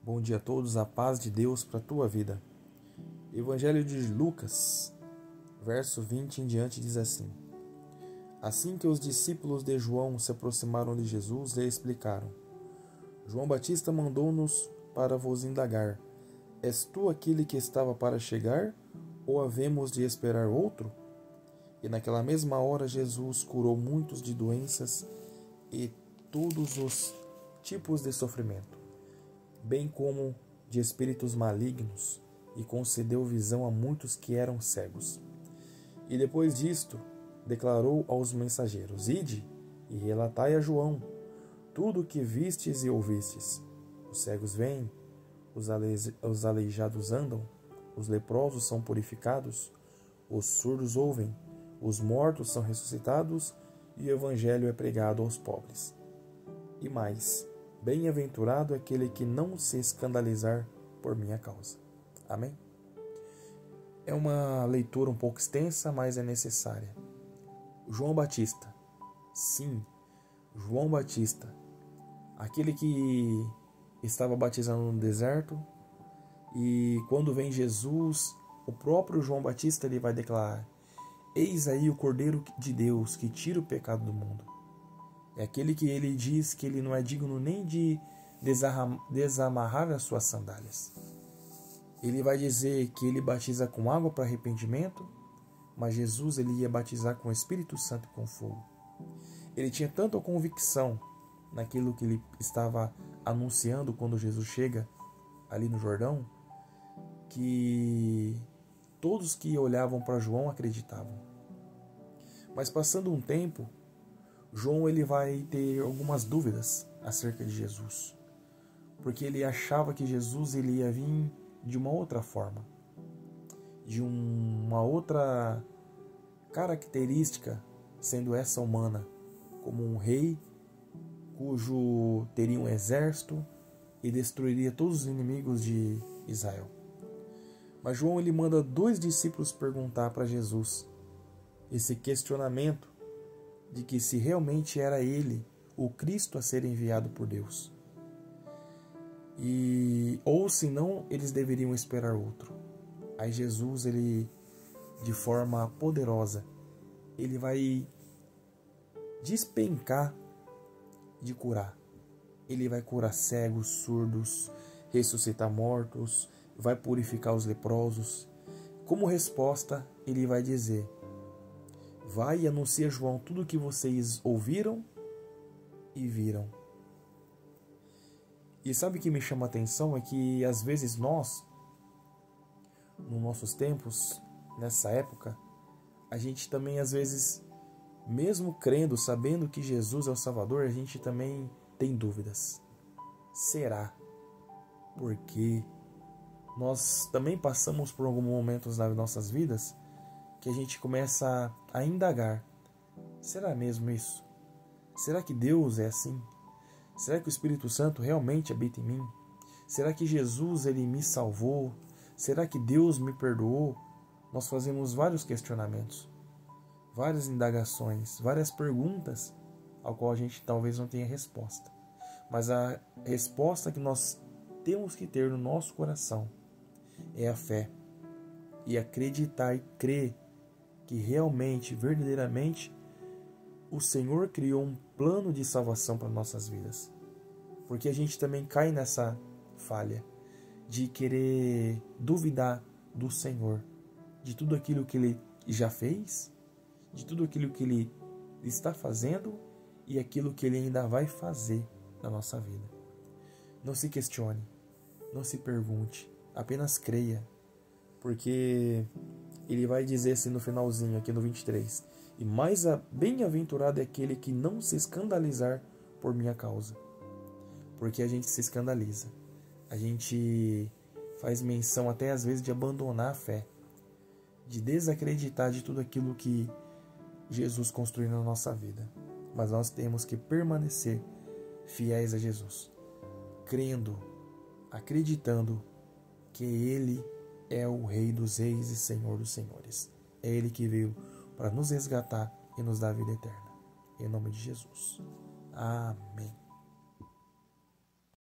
Bom dia a todos, a paz de Deus para a tua vida. Evangelho de Lucas, verso 20 em diante diz assim: Assim que os discípulos de João se aproximaram de Jesus, lhe explicaram: João Batista mandou-nos para vos indagar: És tu aquele que estava para chegar, ou havemos de esperar outro? E naquela mesma hora Jesus curou muitos de doenças e todos os tipos de sofrimento, bem como de espíritos malignos, e concedeu visão a muitos que eram cegos. E depois disto, declarou aos mensageiros: Ide e relatai a João tudo o que vistes e ouvistes. Os cegos veem, os aleijados andam, os leprosos são purificados, os surdos ouvem, os mortos são ressuscitados, e o evangelho é pregado aos pobres. E mais, bem-aventurado aquele que não se escandalizar por minha causa. Amém? É uma leitura um pouco extensa, mas é necessária. João Batista. Sim, João Batista. Aquele que estava batizando no deserto, e quando vem Jesus, o próprio João Batista ele vai declarar: Eis aí o Cordeiro de Deus que tira o pecado do mundo. É aquele que ele diz que ele não é digno nem de desamarrar as suas sandálias. Ele vai dizer que ele batiza com água para arrependimento, mas Jesus ele ia batizar com o Espírito Santo e com fogo. Ele tinha tanta convicção naquilo que ele estava anunciando quando Jesus chega ali no Jordão, que todos que olhavam para João acreditavam. Mas passando um tempo, João ele vai ter algumas dúvidas acerca de Jesus, porque ele achava que Jesus ele ia vir de uma outra forma, de uma outra característica, sendo essa humana, como um rei cujo teria um exército e destruiria todos os inimigos de Israel. Mas João ele manda 2 discípulos perguntar para Jesus esse questionamento de que se realmente era ele o Cristo a ser enviado por Deus, ou se não eles deveriam esperar outro. Aí Jesus ele, de forma poderosa, ele vai despencar de curar. Ele vai curar cegos, surdos, ressuscitar mortos, vai purificar os leprosos. Como resposta, ele vai dizer: Vai e anuncia a João tudo o que vocês ouviram e viram. E sabe o que me chama a atenção? É que às vezes nós, nos nossos tempos, nessa época, a gente também às vezes, mesmo crendo, sabendo que Jesus é o Salvador, a gente também tem dúvidas. Será? Porque nós também passamos por alguns momentos nas nossas vidas que a gente começa a indagar: será mesmo isso? Será que Deus é assim? Será que o Espírito Santo realmente habita em mim? Será que Jesus ele me salvou? Será que Deus me perdoou? Nós fazemos vários questionamentos, várias indagações, várias perguntas ao qual a gente talvez não tenha resposta. Mas a resposta que nós temos que ter no nosso coração é a fé e acreditar e crer que realmente, verdadeiramente, o Senhor criou um plano de salvação para nossas vidas. Porque a gente também cai nessa falha de querer duvidar do Senhor, de tudo aquilo que Ele já fez, de tudo aquilo que Ele está fazendo e aquilo que Ele ainda vai fazer na nossa vida. Não se questione, não se pergunte, apenas creia, porque Ele vai dizer assim no finalzinho, aqui no 23, e mais bem-aventurado é aquele que não se escandalizar por minha causa. Porque a gente se escandaliza, a gente faz menção até às vezes de abandonar a fé, de desacreditar de tudo aquilo que Jesus construiu na nossa vida. Mas nós temos que permanecer fiéis a Jesus, crendo, acreditando que Ele é o Rei dos Reis e Senhor dos Senhores. É Ele que veio para nos resgatar e nos dar a vida eterna. Em nome de Jesus. Amém.